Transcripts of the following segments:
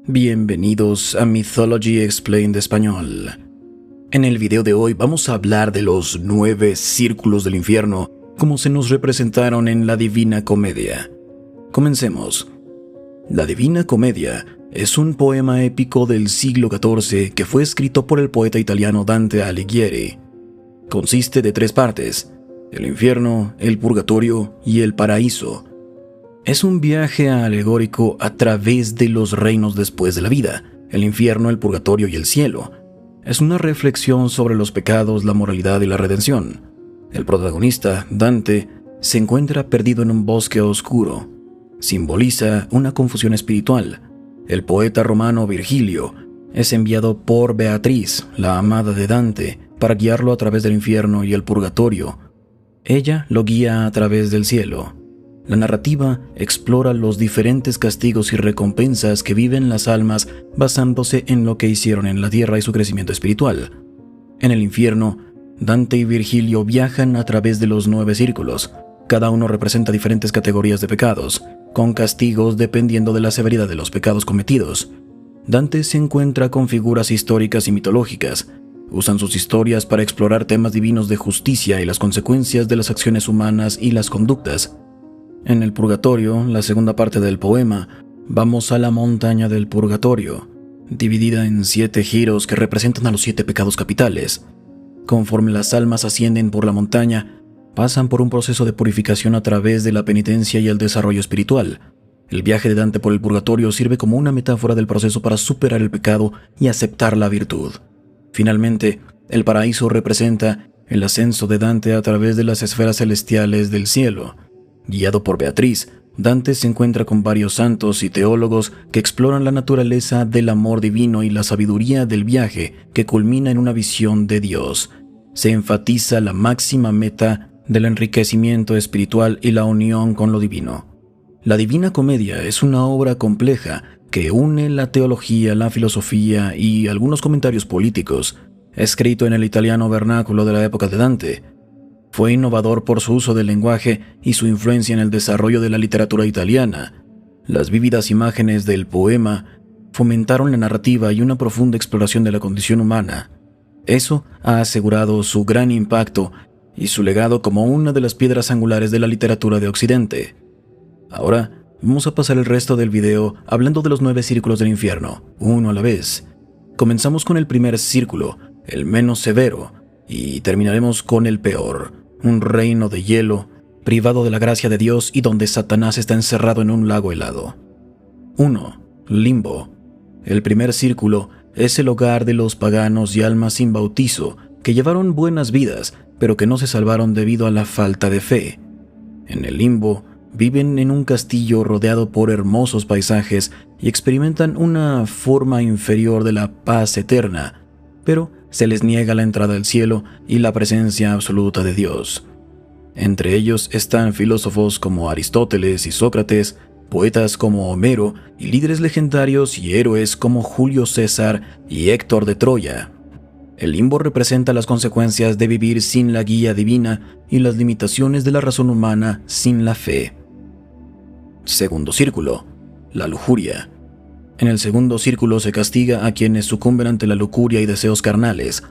Bienvenidos a Mythology Explained Español. En el video de hoy vamos a hablar de los 9 círculos del infierno, como se nos representaron en la Divina Comedia. Comencemos. La Divina Comedia es un poema épico del siglo XIV que fue escrito por el poeta italiano Dante Alighieri. Consiste de 3 partes: el infierno, el purgatorio y el paraíso. Es un viaje alegórico a través de los reinos después de la vida, el infierno, el purgatorio y el cielo. Es una reflexión sobre los pecados, la moralidad y la redención. El protagonista, Dante, se encuentra perdido en un bosque oscuro. Simboliza una confusión espiritual. El poeta romano Virgilio es enviado por Beatriz, la amada de Dante, para guiarlo a través del infierno y el purgatorio. Ella lo guía a través del cielo. La narrativa explora los diferentes castigos y recompensas que viven las almas basándose en lo que hicieron en la tierra y su crecimiento espiritual. En el infierno, Dante y Virgilio viajan a través de los 9 círculos. Cada uno representa diferentes categorías de pecados, con castigos dependiendo de la severidad de los pecados cometidos. Dante se encuentra con figuras históricas y mitológicas. Usan sus historias para explorar temas divinos de justicia y las consecuencias de las acciones humanas y las conductas. En el purgatorio, la segunda parte del poema, vamos a la montaña del purgatorio, dividida en 7 giros que representan a los 7 pecados capitales. Conforme las almas ascienden por la montaña, pasan por un proceso de purificación a través de la penitencia y el desarrollo espiritual. El viaje de Dante por el purgatorio sirve como una metáfora del proceso para superar el pecado y aceptar la virtud. Finalmente, el paraíso representa el ascenso de Dante a través de las esferas celestiales del cielo. Guiado por Beatriz, Dante se encuentra con varios santos y teólogos que exploran la naturaleza del amor divino y la sabiduría del viaje que culmina en una visión de Dios. Se enfatiza la máxima meta del enriquecimiento espiritual y la unión con lo divino. La Divina Comedia es una obra compleja que une la teología, la filosofía y algunos comentarios políticos, escrito en el italiano vernáculo de la época de Dante. Fue innovador por su uso del lenguaje y su influencia en el desarrollo de la literatura italiana. Las vívidas imágenes del poema fomentaron la narrativa y una profunda exploración de la condición humana. Eso ha asegurado su gran impacto y su legado como una de las piedras angulares de la literatura de Occidente. Ahora, vamos a pasar el resto del video hablando de los 9 círculos del infierno, uno a la vez. Comenzamos con el primer círculo, el menos severo, y terminaremos con el peor. Un reino de hielo, privado de la gracia de Dios y donde Satanás está encerrado en un lago helado. 1. Limbo. El primer círculo es el hogar de los paganos y almas sin bautizo que llevaron buenas vidas, pero que no se salvaron debido a la falta de fe. En el limbo, viven en un castillo rodeado por hermosos paisajes y experimentan una forma inferior de la paz eterna, pero se les niega la entrada al cielo y la presencia absoluta de Dios. Entre ellos están filósofos como Aristóteles y Sócrates, poetas como Homero y líderes legendarios y héroes como Julio César y Héctor de Troya. El limbo representa las consecuencias de vivir sin la guía divina y las limitaciones de la razón humana sin la fe. Segundo círculo, la lujuria. En el segundo círculo se castiga a quienes sucumben ante la lujuria y deseos carnales,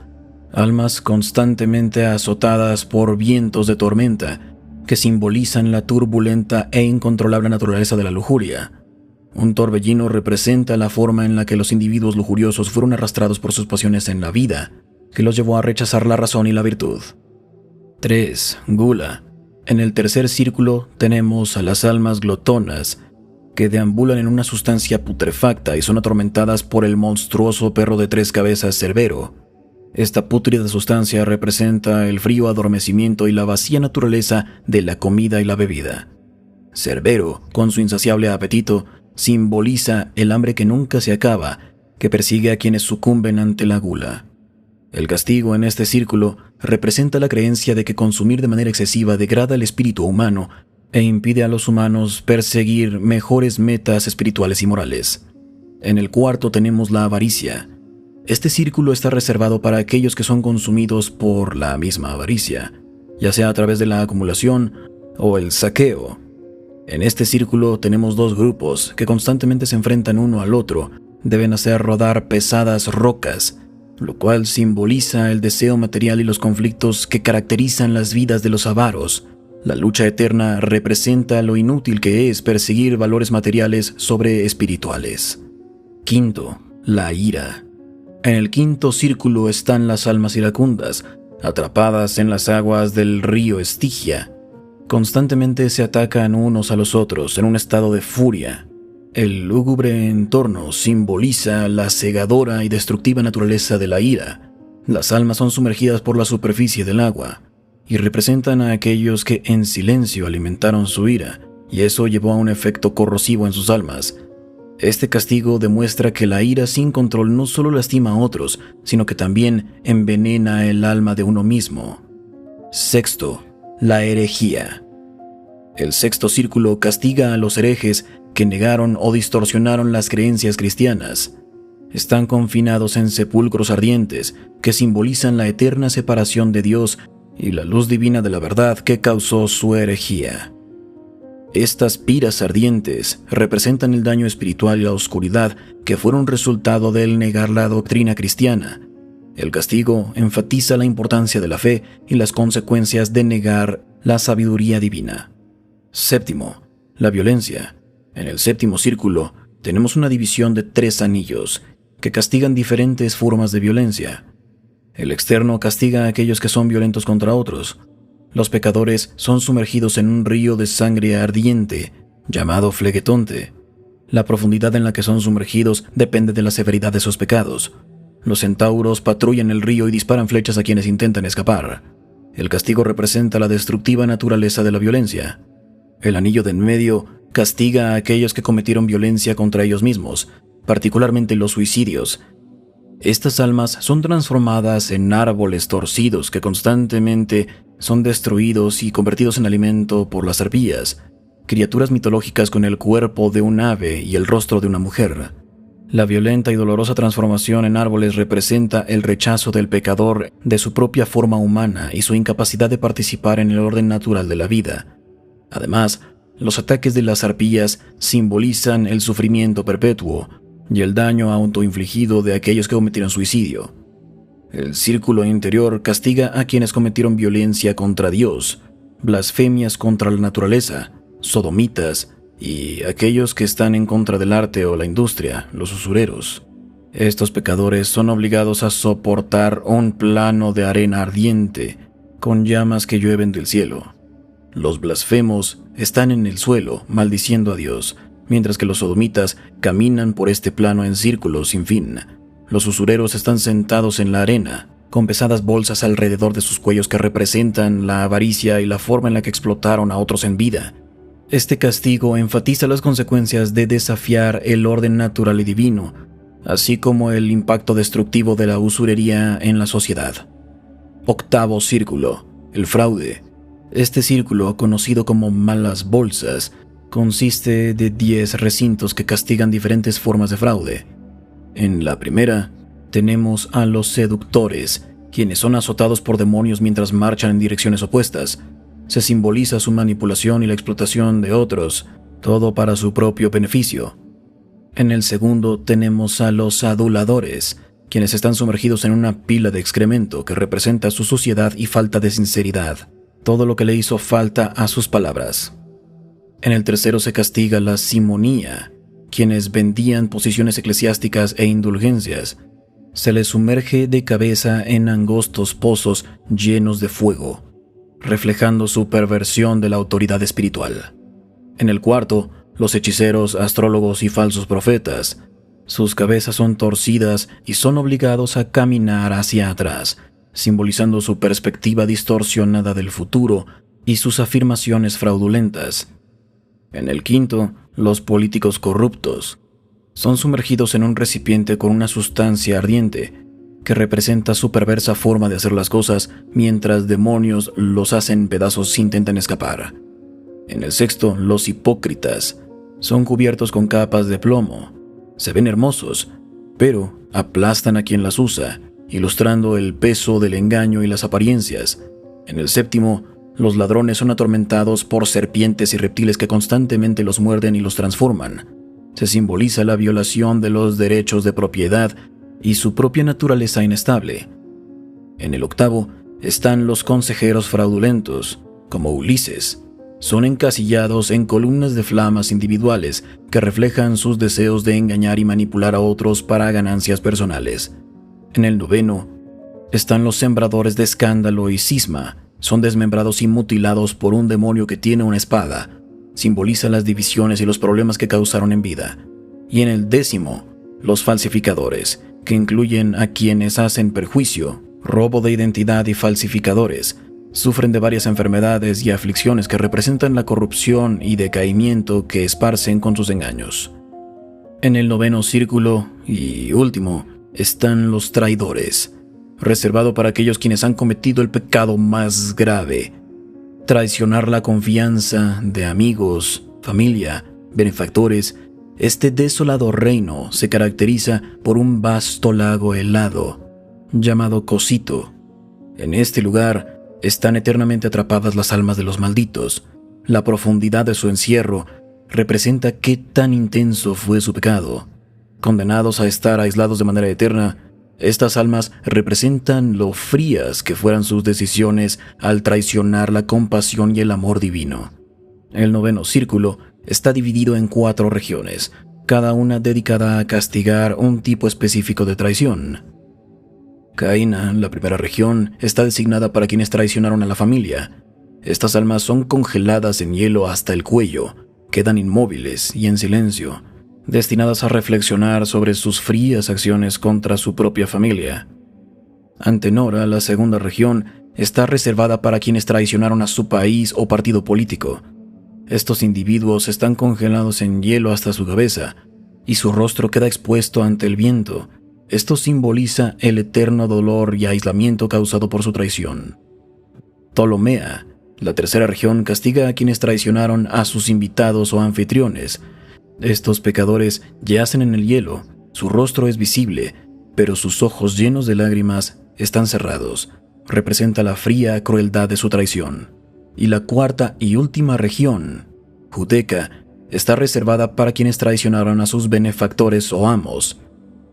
almas constantemente azotadas por vientos de tormenta que simbolizan la turbulenta e incontrolable naturaleza de la lujuria. Un torbellino representa la forma en la que los individuos lujuriosos fueron arrastrados por sus pasiones en la vida, que los llevó a rechazar la razón y la virtud. 3. Gula. En el tercer círculo tenemos a las almas glotonas, que deambulan en una sustancia putrefacta y son atormentadas por el monstruoso perro de 3 cabezas Cerbero. Esta pútrida sustancia representa el frío adormecimiento y la vacía naturaleza de la comida y la bebida. Cerbero, con su insaciable apetito, simboliza el hambre que nunca se acaba, que persigue a quienes sucumben ante la gula. El castigo en este círculo representa la creencia de que consumir de manera excesiva degrada el espíritu humano e impide a los humanos perseguir mejores metas espirituales y morales. En el cuarto tenemos la avaricia. Este círculo está reservado para aquellos que son consumidos por la misma avaricia, ya sea a través de la acumulación o el saqueo. En este círculo tenemos 2 grupos que constantemente se enfrentan uno al otro, deben hacer rodar pesadas rocas, lo cual simboliza el deseo material y los conflictos que caracterizan las vidas de los avaros. La lucha eterna representa lo inútil que es perseguir valores materiales sobre espirituales. Quinto, la ira. En el quinto círculo están las almas iracundas, atrapadas en las aguas del río Estigia. Constantemente se atacan unos a los otros en un estado de furia. El lúgubre entorno simboliza la cegadora y destructiva naturaleza de la ira. Las almas son sumergidas por la superficie del agua y representan a aquellos que en silencio alimentaron su ira, y eso llevó a un efecto corrosivo en sus almas. Este castigo demuestra que la ira sin control no solo lastima a otros, sino que también envenena el alma de uno mismo. Sexto, la herejía. El sexto círculo castiga a los herejes que negaron o distorsionaron las creencias cristianas. Están confinados en sepulcros ardientes que simbolizan la eterna separación de Dios y la luz divina de la verdad que causó su herejía. Estas piras ardientes representan el daño espiritual y la oscuridad que fueron resultado del negar la doctrina cristiana. El castigo enfatiza la importancia de la fe y las consecuencias de negar la sabiduría divina. Séptimo, la violencia. En el séptimo círculo tenemos una división de 3 anillos que castigan diferentes formas de violencia. El externo castiga a aquellos que son violentos contra otros. Los pecadores son sumergidos en un río de sangre ardiente llamado Flegetonte. La profundidad en la que son sumergidos depende de la severidad de sus pecados. Los centauros patrullan el río y disparan flechas a quienes intentan escapar. El castigo representa la destructiva naturaleza de la violencia. El anillo de en medio castiga a aquellos que cometieron violencia contra ellos mismos, particularmente los suicidios. Estas almas son transformadas en árboles torcidos que constantemente son destruidos y convertidos en alimento por las arpías, criaturas mitológicas con el cuerpo de un ave y el rostro de una mujer. La violenta y dolorosa transformación en árboles representa el rechazo del pecador de su propia forma humana y su incapacidad de participar en el orden natural de la vida. Además, los ataques de las arpías simbolizan el sufrimiento perpetuo y el daño autoinfligido de aquellos que cometieron suicidio. El círculo interior castiga a quienes cometieron violencia contra Dios, blasfemias contra la naturaleza, sodomitas y aquellos que están en contra del arte o la industria, los usureros. Estos pecadores son obligados a soportar un plano de arena ardiente con llamas que llueven del cielo. Los blasfemos están en el suelo maldiciendo a Dios, mientras que los sodomitas caminan por este plano en círculos sin fin. Los usureros están sentados en la arena, con pesadas bolsas alrededor de sus cuellos que representan la avaricia y la forma en la que explotaron a otros en vida. Este castigo enfatiza las consecuencias de desafiar el orden natural y divino, así como el impacto destructivo de la usurería en la sociedad. Octavo círculo, el fraude. Este círculo, conocido como malas bolsas, consiste de 10 recintos que castigan diferentes formas de fraude. En la primera, tenemos a los seductores, quienes son azotados por demonios mientras marchan en direcciones opuestas. Se simboliza su manipulación y la explotación de otros, todo para su propio beneficio. En el segundo, tenemos a los aduladores, quienes están sumergidos en una pila de excremento que representa su suciedad y falta de sinceridad, todo lo que le hizo falta a sus palabras. En el tercero se castiga la simonía, quienes vendían posiciones eclesiásticas e indulgencias. Se les sumerge de cabeza en angostos pozos llenos de fuego, reflejando su perversión de la autoridad espiritual. En el cuarto, los hechiceros, astrólogos y falsos profetas. Sus cabezas son torcidas y son obligados a caminar hacia atrás, simbolizando su perspectiva distorsionada del futuro y sus afirmaciones fraudulentas. En el quinto, los políticos corruptos. Son sumergidos en un recipiente con una sustancia ardiente que representa su perversa forma de hacer las cosas mientras demonios los hacen pedazos e intentan escapar. En el sexto, los hipócritas. Son cubiertos con capas de plomo. Se ven hermosos, pero aplastan a quien las usa, ilustrando el peso del engaño y las apariencias. En el séptimo, los ladrones son atormentados por serpientes y reptiles que constantemente los muerden y los transforman. se simboliza la violación de los derechos de propiedad y su propia naturaleza inestable. En el octavo están los consejeros fraudulentos, como Ulises. Son encasillados en columnas de flamas individuales que reflejan sus deseos de engañar y manipular a otros para ganancias personales. En el noveno están los sembradores de escándalo y cisma. Son desmembrados y mutilados por un demonio que tiene una espada. Simboliza las divisiones y los problemas que causaron en vida. Y en el décimo, los falsificadores, que incluyen a quienes hacen perjuicio, robo de identidad y falsificadores. Sufren de varias enfermedades y aflicciones que representan la corrupción y decaimiento que esparcen con sus engaños. En el noveno círculo y último están los traidores, reservado para aquellos quienes han cometido el pecado más grave: traicionar la confianza de amigos, familia, benefactores. Este desolado reino se caracteriza por un vasto lago helado, llamado Cosito. En este lugar están eternamente atrapadas las almas de los malditos. La profundidad de su encierro representa qué tan intenso fue su pecado. Condenados a estar aislados de manera eterna, estas almas representan lo frías que fueran sus decisiones al traicionar la compasión y el amor divino. El noveno círculo está dividido en 4 regiones, cada una dedicada a castigar un tipo específico de traición. Caína, la primera región, está designada para quienes traicionaron a la familia. Estas almas son congeladas en hielo hasta el cuello, quedan inmóviles y en silencio, destinadas a reflexionar sobre sus frías acciones contra su propia familia. Antenora, la segunda región, está reservada para quienes traicionaron a su país o partido político. Estos individuos están congelados en hielo hasta su cabeza, y su rostro queda expuesto ante el viento. Esto simboliza el eterno dolor y aislamiento causado por su traición. Ptolomea, la tercera región, castiga a quienes traicionaron a sus invitados o anfitriones. Estos pecadores yacen en el hielo, su rostro es visible, pero sus ojos llenos de lágrimas están cerrados. Representa la fría crueldad de su traición. Y la cuarta y última región, Judeca, está reservada para quienes traicionaron a sus benefactores o amos.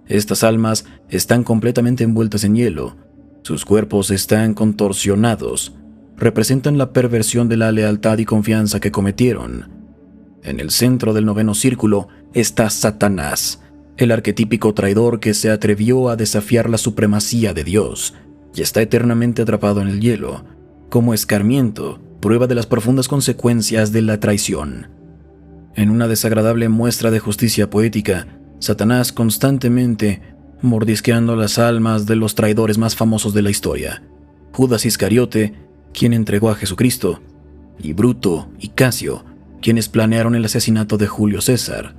Estas almas están completamente envueltas en hielo. Sus cuerpos están contorsionados. Representan la perversión de la lealtad y confianza que cometieron. En el centro del noveno círculo está Satanás, el arquetípico traidor que se atrevió a desafiar la supremacía de Dios y está eternamente atrapado en el hielo, como escarmiento, prueba de las profundas consecuencias de la traición. En una desagradable muestra de justicia poética, Satanás constantemente mordisqueando las almas de los traidores más famosos de la historia: Judas Iscariote, quien entregó a Jesucristo, y Bruto y Casio, quienes planearon el asesinato de Julio César.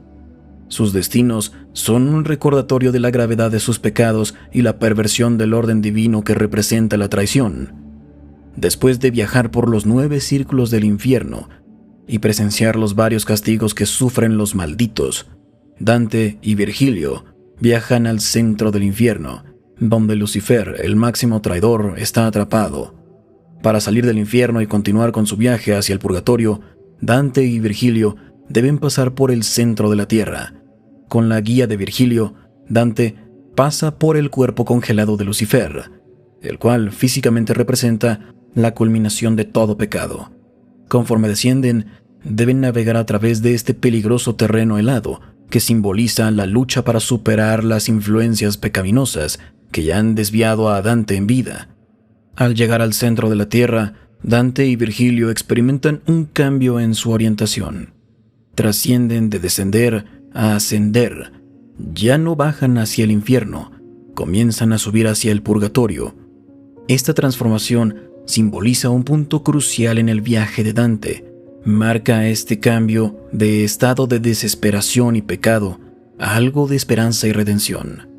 Sus destinos son un recordatorio de la gravedad de sus pecados y la perversión del orden divino que representa la traición. Después de viajar por los 9 círculos del infierno y presenciar los varios castigos que sufren los malditos, Dante y Virgilio viajan al centro del infierno, donde Lucifer, el máximo traidor, está atrapado. Para salir del infierno y continuar con su viaje hacia el purgatorio, Dante y Virgilio deben pasar por el centro de la tierra. Con la guía de Virgilio, Dante pasa por el cuerpo congelado de Lucifer, el cual físicamente representa la culminación de todo pecado. Conforme descienden, deben navegar a través de este peligroso terreno helado, que simboliza la lucha para superar las influencias pecaminosas que ya han desviado a Dante en vida. Al llegar al centro de la tierra, Dante y Virgilio experimentan un cambio en su orientación. Trascienden de descender a ascender. Ya no bajan hacia el infierno, comienzan a subir hacia el purgatorio. Esta transformación simboliza un punto crucial en el viaje de Dante. Marca este cambio de estado de desesperación y pecado a algo de esperanza y redención.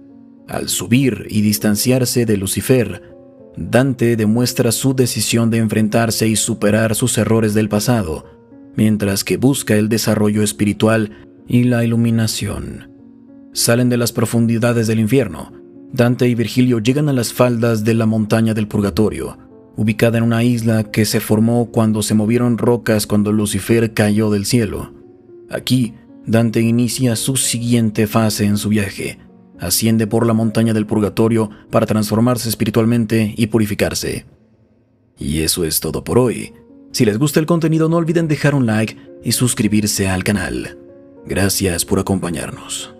Al subir y distanciarse de Lucifer, Dante demuestra su decisión de enfrentarse y superar sus errores del pasado, mientras que busca el desarrollo espiritual y la iluminación. Salen de las profundidades del infierno. Dante y Virgilio llegan a las faldas de la montaña del purgatorio, ubicada en una isla que se formó cuando se movieron rocas cuando Lucifer cayó del cielo. Aquí Dante inicia su siguiente fase en su viaje. Asciende por la montaña del purgatorio para transformarse espiritualmente y purificarse. Y eso es todo por hoy. Si les gusta el contenido, no olviden dejar un like y suscribirse al canal. Gracias por acompañarnos.